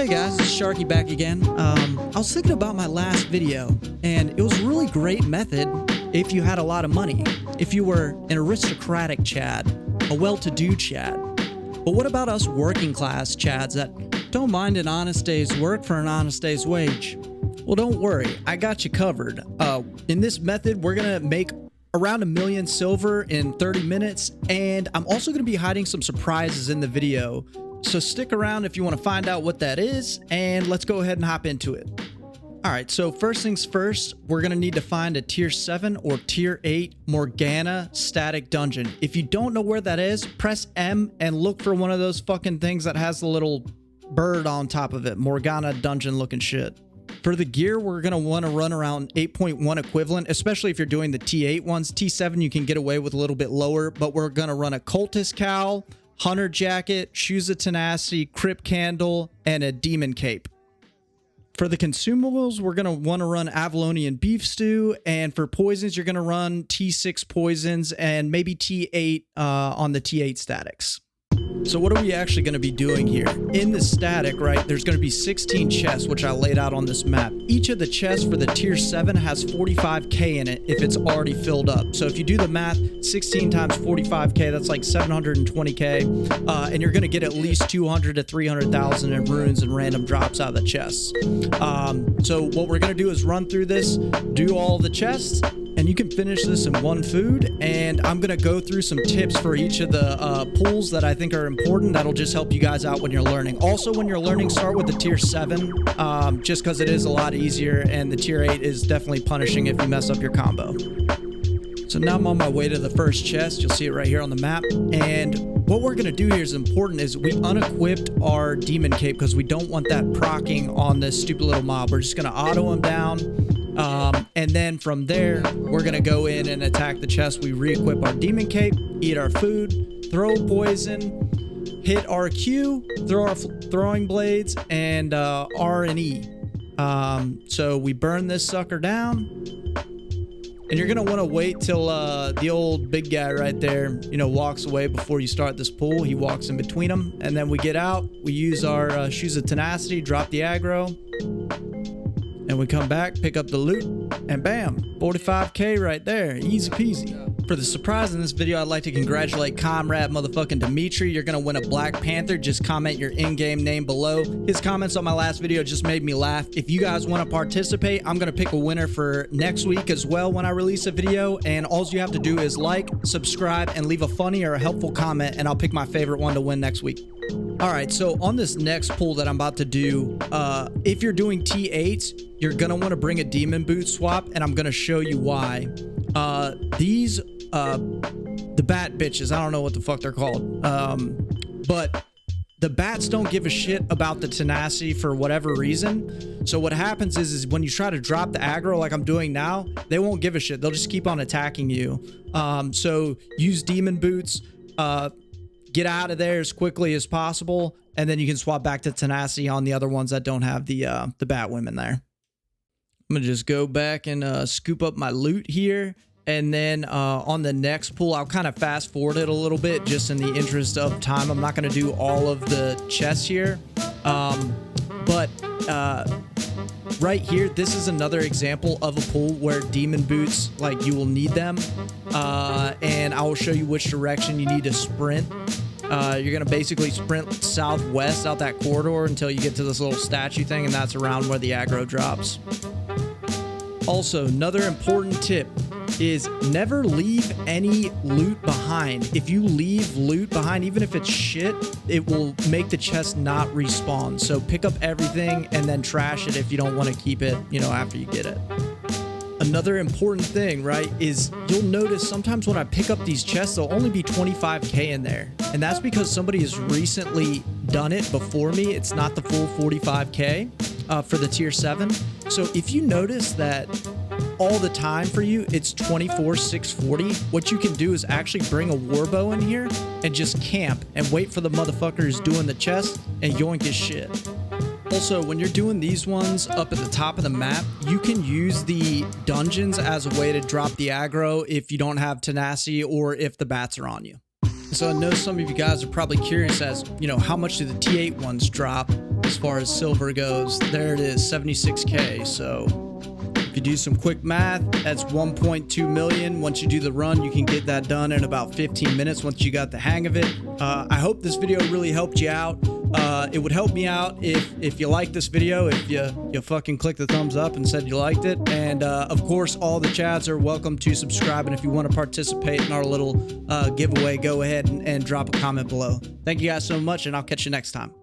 Hey guys, it's Sharky back again. I was thinking about my last video, and it was a really great method if you had a lot of money, if you were an aristocratic Chad, a well-to-do Chad. But what about us working class Chads that don't mind an honest day's work for an honest day's wage? Well, don't worry, I got you covered. In this method, we're gonna make around 1 million silver in 30 minutes, and I'm also gonna be hiding some surprises in the video. So stick around if you want to find out what that is, and let's go ahead and hop into it. Alright, so first things first, we're going to need to find a tier 7 or tier 8 Morgana static dungeon. If you don't know where that is, press M and look for one of those fucking things that has the little bird on top of it. Morgana dungeon looking shit. For the gear, we're going to want to run around 8.1 equivalent, especially if you're doing the T8 ones. T7 you can get away with a little bit lower, but we're going to run a cultist cowl, hunter jacket, shoes of tenacity, crypt candle, and a demon cape. For the consumables, we're going to want to run Avalonian beef stew, and for poisons, you're going to run T6 poisons and maybe T8 on the T8 statics. So what are we actually going to be doing here? In the static, right, there's going to be 16 chests, which I laid out on this map. Each of the chests for the tier 7 has 45k in it if it's already filled up. So if you do the math, 16 times 45k, that's like 720k, and you're going to get at least 200 to 300,000 in runes and random drops out of the chests. So what we're going to do is run through this, do all the chests, and you can finish this in one food. And I'm going to go through some tips for each of the pools that I think are important. That'll just help you guys out when you're learning. Also, when you're learning, start with the tier 7, just because it is a lot easier, and the tier 8 is definitely punishing if you mess up your combo. So now I'm on my way to the first chest. You'll see it right here on the map. And what we're going to do here is important is we unequipped our demon cape because we don't want that proccing on this stupid little mob. We're just going to auto him down. And then from there, we're going to go in and attack the chest. We re-equip our demon cape, eat our food, throw poison, hit our Q, throw our throwing blades, and R and E. So we burn this sucker down. And you're going to want to wait till the old big guy right there, you know, walks away before you start this pool. He walks in between them. And then we get out. We use our shoes of tenacity, drop the aggro. And we come back, pick up the loot, and bam, 45k right there. Easy peasy. For the surprise in this video, I'd like to congratulate Comrade motherfucking Dimitri. You're going to win a Black Panther. Just comment your in-game name below. His comments on my last video just made me laugh. If you guys want to participate, I'm going to pick a winner for next week as well when I release a video. And all you have to do is like, subscribe, and leave a funny or a helpful comment, and I'll pick my favorite one to win next week. Alright, so on this next pull that I'm about to do, if you're doing T8s, you're going to want to bring a demon boot swap, and I'm going to show you why. The bat bitches, I don't know what the fuck they're called, but the bats don't give a shit about the tenacity for whatever reason. So what happens is when you try to drop the aggro like I'm doing now, they won't give a shit. They'll just keep on attacking you. So use demon boots, get out of there as quickly as possible, and then you can swap back to tenacity on the other ones that don't have the bat women there. I'm gonna just go back and scoop up my loot here, and then on the next pool, I'll kind of fast forward it a little bit just in the interest of time. I'm not gonna do all of the chests here, but right here, this is another example of a pool where demon boots, like, you will need them, and I will show you which direction you need to sprint. You're gonna basically sprint southwest out that corridor until you get to this little statue thing, and that's around where the aggro drops. Also, another important tip is never leave any loot behind. If you leave loot behind, even if it's shit, it will make the chest not respawn. So pick up everything and then trash it if you don't want to keep it, you know, after you get it. Another important thing, right, is you'll notice sometimes when I pick up these chests, there'll only be 25k in there. And that's because somebody has recently done it before me. It's not the full 45k for the tier 7. So if you notice that all the time for you, it's 24,640, what you can do is actually bring a warbow in here and just camp and wait for the motherfuckers doing the chest and yoink his shit. Also, when you're doing these ones up at the top of the map, you can use the dungeons as a way to drop the aggro if you don't have tenacity or if the bats are on you. So I know some of you guys are probably curious as, you know, how much do the T8 ones drop as far as silver goes? There it is, 76K. So if you do some quick math, that's 1.2 million. Once you do the run, you can get that done in about 15 minutes once you got the hang of it. I hope this video really helped you out. It would help me out if you liked this video, if you fucking click the thumbs up and said you liked it. And of course, all the chads are welcome to subscribe. And if you want to participate in our little giveaway, go ahead and drop a comment below. Thank you guys so much, and I'll catch you next time.